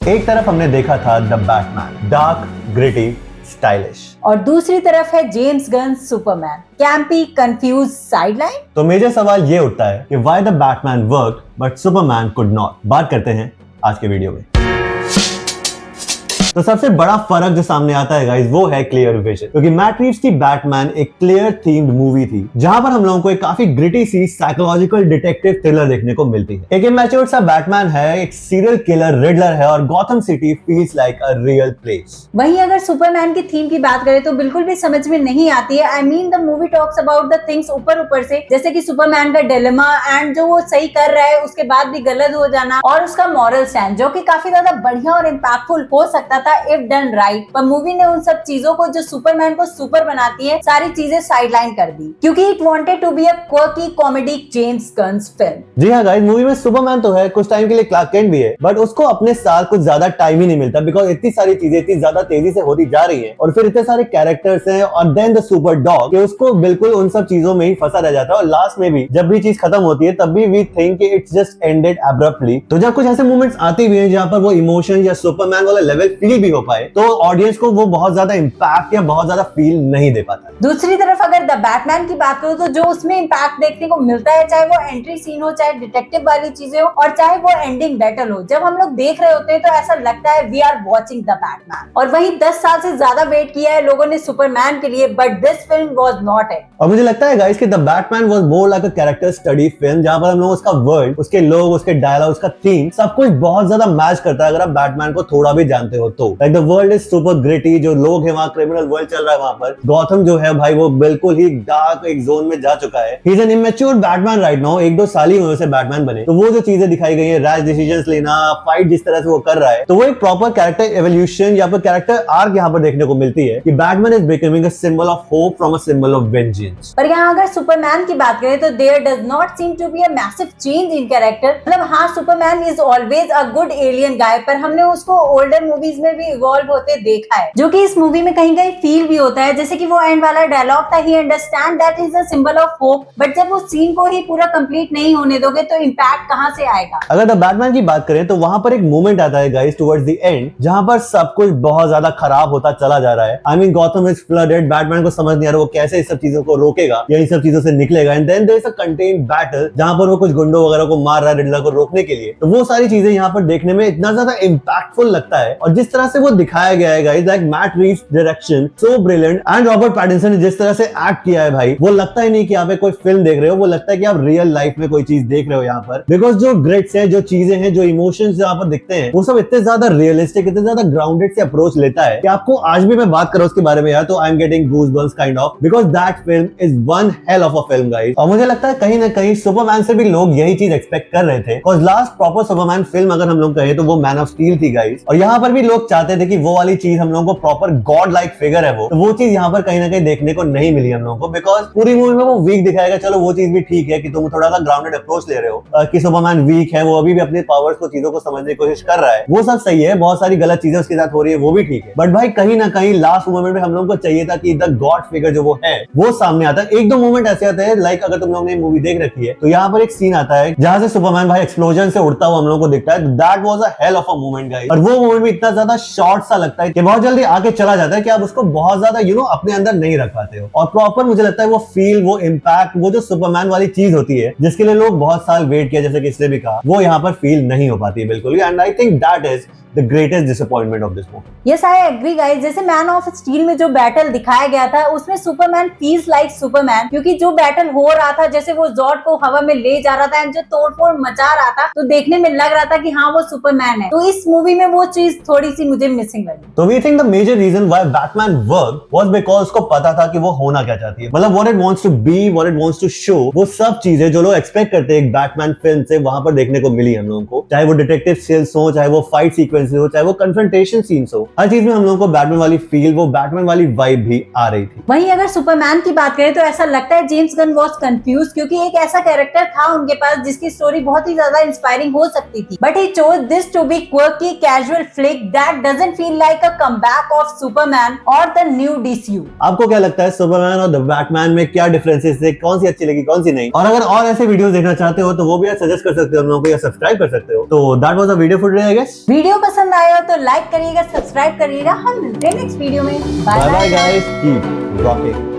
एक तरफ हमने देखा था the Batman, dark, gritty, stylish, और दूसरी तरफ है James Gunn Superman, campy, confuse, sideline. तो मेजर सवाल ये उठता है कि why the Batman work but Superman could not. बात करते हैं आज के वीडियो में। तो सबसे बड़ा फर्क जो सामने आता है गाइस वो है क्लियर विजन, क्योंकि मैट रीव्स की बैटमैन एक क्लियर थीम्ड मूवी थी जहां पर हम लोगों को एक काफी ग्रिटी सी साइकोलॉजिकल डिटेक्टिव थ्रिलर देखने को मिलती है। एक इमैच्योर सा बैटमैन है, एक सीरियल किलर रिडलर है और Gotham city feels like a real place. वहीं अगर सुपरमैन की थीम की बात करें तो बिल्कुल भी समझ में नहीं आती है। I mean the movie talks about the things ऊपर ऊपर से, जैसे कि सुपरमैन का डिलेमा एंड जो वो सही कर रहा है उसके बाद भी गलत हो जाना, और उसका मॉरल स्टैंड जो कि काफी ज्यादा बढ़िया और इम्पैक्टफुल हो सकता था इफ डन राइट। पर मूवी ने उन सब चीजों को जो सुपरमैन को सुपर बनाती है सारी चीजें साइडलाइन कर दी, क्योंकि it wanted to be a quirky comedy James Gunn's film. जी हाँ गाइस, मूवी में सुपरमैन तो है, कुछ टाइम के लिए क्लार्क केंट भी है, बट उसको अपने साथ कुछ ज्यादा टाइम ही नहीं मिलता बिकॉज इतनी सारी चीजें इतनी ज्यादा तेजी से होती जा रही है और फिर इतने सारे कैरेक्टर्स हैं और देन द सुपर डॉग कि उसको बिल्कुल उन सब चीजों में ही फंसा रह जाता है। और लास्ट में भी जब भी चीज खत्म होती है तब भी वी थिंक कि इट्स जस्ट एंडेड अब्रप्टली। तो जब कुछ ऐसे मोमेंट्स आते भी हैं जहां पर वो इमोशन या सुपरमैन वाला लेवल फील भी हो पाए तो ऑडियंस को वो बहुत ज्यादा इम्पैक्ट या बहुत ज्यादा फील नहीं दे पाता। दूसरी तरफ अगर द बैटमैन की बात करो तो जो उसमें इम्पैक्ट देखने को मिलता है, चाहे वो एंट्री सीन हो, चाहे डिटेक्टिव वाली चीजें हो, और चाहे वो एंडिंग बैटल हो, जब हम लोग देख रहे होते हैं तो ऐसा लगता है we are watching the Batman. और वहीं 10 साल से ज्यादा वेट किया है लोगों ने सुपरमैन के लिए, but this film was not it. और मुझे लगता है गाइस कि the Batman was more like a character study film जहां पर हम लोग उसका वर्ल्ड, उसके लोग, उसके डायलॉग, उसका थीम सब कुछ बहुत ज्यादा मैच करता है अगर आप बैटमैन को थोड़ा भी जानते हो तो। Like the world is super gritty, जो लोग हैं वहां क्रिमिनल वर्ल्ड चल रहा है वहां पर। गॉथम जो है भाई वो बिल्कुल ही डार्क एक जोन में जा चुका है। He is an immature Batman right now, 1-2 साल ही हुए उसे बैटमैन बने। तो वो जो चीजें दिखाई गई है, रैश डिसीजंस लेना, फाइट जिस तरह से वो कर रहा है, तो वो एक प्रॉपर कैरेक्टर एवोल्यूशन या फिर कैरेक्टर आर्क यहाँ पर देखने को मिलती है कि Batman is becoming a symbol of hope from a symbol of vengeance. पर यहाँ अगर सुपरमैन की बात करें तो there does not seem to be a massive change in character. मतलब हाँ, Superman is always a good alien guy, पर हमने उसको ओल्डर मूवीज में भी इवॉल्व होते देखा है, जो कि इस मूवी में कहीं कहीं फील भी होता है। जैसे कि वो एंड वाला डायलॉग था, ही understand that is a symbol of hope, but जब उस सीन को ही पूरा कंप्लीट नहीं होने दोगे तो इम्पैक्ट कहाँ से आएगा। अगर द बैटमैन की बात करें तो वहां पर एक मोमेंट आता है गाइस टुवर्ड्स द एंड जहां पर सब कुछ बहुत ज्यादा खराब होता चला जा रहा है। I mean Gotham is flooded, Batman को समझ नहीं आ रहा वो कैसे इस सब चीजों को रोकेगा या इन सब चीजों से निकलेगा। And then there is a contained battle जहां पर वो कुछ गुंडों वगैरह को मार रहा है रिडलर को रोकने के लिए। तो वो सारी चीजें यहाँ पर देखने में इतना ज्यादा इम्पैक्टफुल लगता है और जिस तरह से वो दिखाया गया है guys, like Matt Reeves direction so brilliant and Robert Pattinson ने जिस तरह से एक्ट किया है भाई, वो लगता ही नहीं कि आप कोई फिल्म देख रहे हो, वो लगता है कि आप रियल लाइफ में कोई चीज देख रहे हो यहाँ पर। बिकॉज जो ग्रिट्स है, जो चीजें हैं, जो इमोशंस यहाँ पर दिखते हैं, वो सब इतने ज्यादा रियलिस्टिक, इतने ज्यादा ग्राउंडेड से अप्रोच लेता है कि आपको आज भी मैं बात करूं उसके बारे में यार तो I am getting goosebumps kind of, because that film is one hell of a film guys. और मुझे लगता है कहीं ना कहीं सुपरमैन से भी लोग यही चीज एक्सपेक्ट कर रहे थे, because last proper Superman film अगर हम लोग कहें तो वो मैन ऑफ स्टील थी गाइस। और यहाँ पर भी लोग चाहते थे कि वो वाली चीज हम लोगों को प्रॉपर गॉड लाइक फिगर है वो चीज यहाँ पर कहीं ना कहीं देखने को नहीं मिली हम लोगों को, बिकॉज पूरी मूवी में वो वीक दिखाएगा। चलो वो चीज भी ठीक है कि तुम थोड़ा सा ग्राउंडेड अप्रोच ले रहे हो कि सुपरमैन वीक है, वो अभी भी अपने पावर्स को, चीजों को समझने की कोशिश कर रहा है, वो सब सही है। बहुत सारी गलत चीजें उसके साथ हो रही है, वो भी ठीक है, बट भाई कहीं ना कहीं लास्ट मोमेंट में हम लोगों को चाहिए था कि द गॉड फिगर जो वो है वो सामने आता है। 1-2 मोमेंट ऐसे आते हैं, लाइक अगर तुम लोगों ने मूवी देख रखी है तो यहाँ पर एक सीन आता है जहां से सुपरमैन भाई एक्सप्लोजन से उड़ता हुआ हम लोगों को दिखता है। That was a hell of a moment guys. और वो मोमेंट भी इतना ज्यादा शॉर्ट सा लगता है कि बहुत जल्दी आके चला जाता है कि आप उसको बहुत ज्यादा अपने अंदर नहीं रख पाते हो। और प्रॉपर मुझे लगता है वो फील, वो इम्पैक्ट, वो जो सुपरमैन वाली चीज होती है जिसके लिए लोग बहुत साल वेट किया, जैसे कि इसने भी कहा, वो यहाँ पर फील नहीं हो पाती है बिल्कुल भी। And I think that is the greatest disappointment of this movie. Yes, I agree guys। जैसे मैन ऑफ स्टील में जो बैटल दिखाया गया था उसमें सुपरमैन फील्स लाइक सुपरमैन, क्योंकि जो बैटल हो रहा था, जैसे वो जॉर्ड को हवा में ले जा रहा था एंड जो तोड़फोड़ मचा रहा था, तो देखने में लग रहा था कि हाँ वो सुपरमैन है। तो इस मूवी में वो चीज थोड़ी सी मुझे मिसिंग लगी। तो we think the major reason why Batman worked was because उसको पता था कि वो होना क्या चाहती है, मतलब what it wants to be, what it wants to show, वो सब चीजें जो लोग एक्सपेक्ट करते हैं एक बैटमैन फिल्म से वहां पर देखने को मिली हम लोगों को। चाहे वो डिटेक्टिव स्किल्स हो, चाहे वो फाइट सीक्वेंस हो, चाहे वो कन्फ्रंटेशन सीन्स हो, हर चीज में हम लोगों को बैटमैन वाली फील, वो बैटमैन वाली वाइब भी आ रही थी। वहीं अगर सुपरमैन की बात करें तो ऐसा लगता है जेम्स गन वाज कंफ्यूज, क्योंकि एक ऐसा कैरेक्टर था उनके पास जिसकी स्टोरी बहुत ही ज्यादा इंस्पायरिंग हो सकती थी, but he chose this to be quirky casual flick that that doesn't feel like a comeback of Superman or the new DCU. आपको क्या लगता है सुपरमैन और द बैटमैन में क्या डिफरेंसेस है, कौन सी अच्छी लगी कौन सी नहीं? और अगर और ऐसे वीडियोस देखना चाहते हो तो वो भी आप सजेस्ट कर सकते हो हम लोगों को या सब्सक्राइब कर सकते हो। तो that was a video for today I guess. Video पसंद आया हो तो लाइक करिएगा, सब्सक्राइब करिएगा। हम मिलते हैं नेक्स्ट वीडियो में। Bye bye guys, keep rocking.